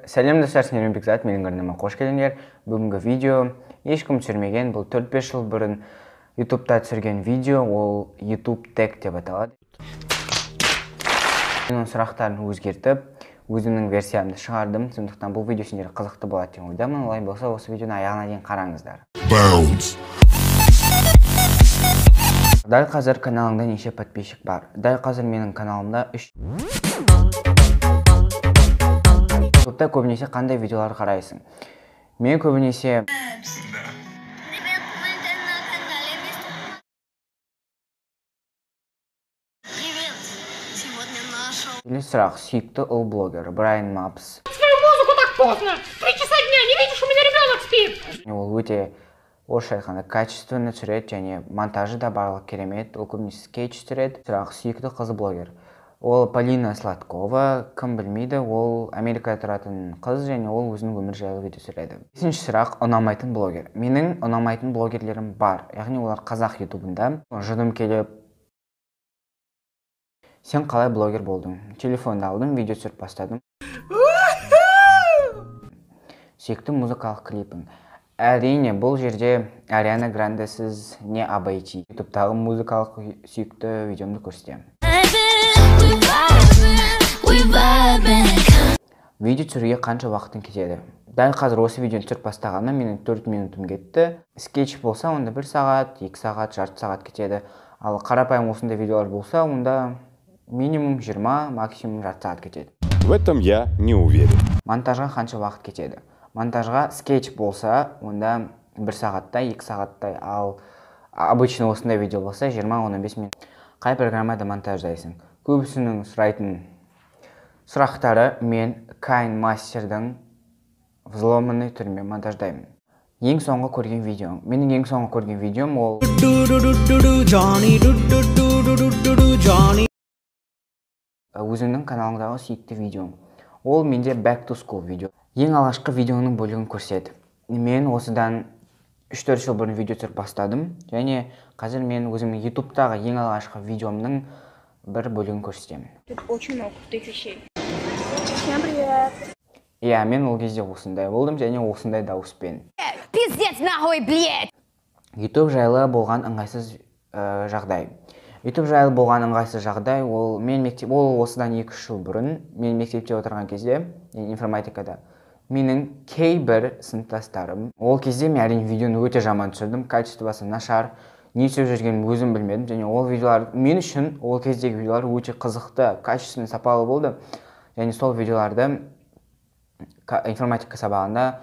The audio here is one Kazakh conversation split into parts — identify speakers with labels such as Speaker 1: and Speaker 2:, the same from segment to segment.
Speaker 1: Сәлем достар, сіздермен Бекзат, менің арнама қош келдіңдер. Бүгінгі видео ешкім түсірмеген, бұл 4-5 жыл бұрын YouTube'да түсірген видео, ол YouTube Tech деп аталады. Мен сұрақтарын өзгертіп, өзімнің версиямды шығардым, сондықтан бұл видео сендер қызықты болады деп ойламын. Олай болса, осы видеоны аяғына дейін қараңыздар. Дәл қазір каналыңда неше подписчик бар? Дәл қазір менің каналымда 3. YouTube'да көбінесе қандай видеолар қарайсың? Мен көбінесе сұрақ, сүйікті ұл блогер Брайан Мапс.
Speaker 2: Свою музыку так поздно! 3 часа дня, не видишь, у меня ребенок спит!
Speaker 1: Ол өте орысша айтқанда качественно түсіреді және монтажы да барлық керемет. Ол көбінесе скетч түсіреді. Сұрақ, сүйікті қыз блогер. Ол Полина Сладкова, кім білмейді, ол Америкада тұратын қыз және ол өзінің өмір жайлы видео түсіреді. Бесінші сұрақ, ұнамайтын блогер. Менің ұнамайтын блогерлерім бар, яғни олар қазақ ютубында. Жыным келіп, сен қалай блогер болдың? Телефонды алдым, видео түсіріп бастадым. Сүйікті музыкалық клипің. Әрине, бұл жерде Ариана Грандесіз не обойти. Ютубтағы музыкалық сүйікті видеомды көрсетемін. Видео түсіруге қанша уақытың кетеді? Дәл қазір осы видеоны түсіріп бастағанына менің 4 минутым кетті. Скетч болса, онда 1 сағат, 2 сағат, жарты сағат кетеді. Ал қарапайым осындай видеолар болса, онда минимум 20, максимум жарты сағат кетеді.
Speaker 3: В этом я не уверен.
Speaker 1: Монтажға қанша уақыт кетеді? Монтажға скетч болса, онда 1 сағаттай, 2 сағаттай, ал обычно осындай видео болса 20-15 минут. Қай программада монтаждайсың? Көбісінің сұрайтын сұрақтары мен KineMaster'дың взломанный түрімен монтаждаймын. Ең соңғы көрген видеом. Менің ең соңғы көрген видеом ол өзімнің каналыңдағы сүйікті видеом. Ол менде Back to School видео. Ең алғашқы видеоның бөлігін көрсет. Мен осыдан 3-4 жыл бұрын видео түсіріп бастадым, және қазір мен өзімнің YouTube'дағы ең алғашқы видеомның бір бөлігін көрсетемін.
Speaker 2: Тут очень много крутых вещей. Всем привет!
Speaker 1: Иә, мен ол кезде осындай болдым, және осындай дауыспен.
Speaker 2: Пиздец нахуй, блядь!
Speaker 1: YouTube жайлы болған ыңғайсыз жағдай. YouTube жайлы болған ыңғайсыз жағдай, ол осыдан 2 жыл бұрын, мен мектепте отырған кезде, информатикада, менің кейбір сыныптастарым, ол кезде мен әрине видеоны өте жаман түсірдім, качествосы нашар, не сөз жүргенім өзім білмедім, және ол видеолар мен үшін ол кездегі видеолар өте қызықты, качественно, сапалы болды. Және сол видеоларды информатика сабағында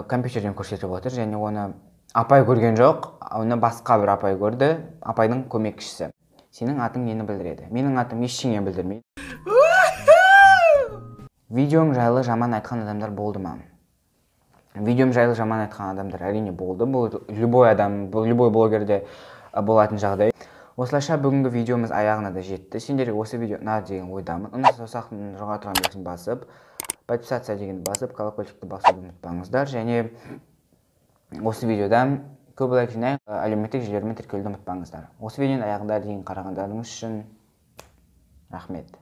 Speaker 1: компьютерден көрсетіп отыр, және оны апай көрген жоқ, оны басқа бір апай көрді, апайдың көмекшісі. Сенің атың нені білдіреді? Менің атым ештеңе білдірмейді. Видеом жайлы жаман айтқан адамдар болды ма? Видеом жайлы жаман айтқан адамдар әрине болды. Бұл любой блогерде болатын жағдай. Осылайша бүгінгі видеомыз аяғына да жетті. Сендерге осы видео ұнады деген ойдамын. Ұнаса сақтың жоғары тұрған белгісін басып, подписаться дегенді басып, колокольчикті басуды ұмытпаңыздар. Және осы видеода көп лайк жинайық, әлеуметтік желілермен тіркелуді ұмытпаңыздар. Осы видеоның аяғында дейін қарағандарыңыз үшін рахмет.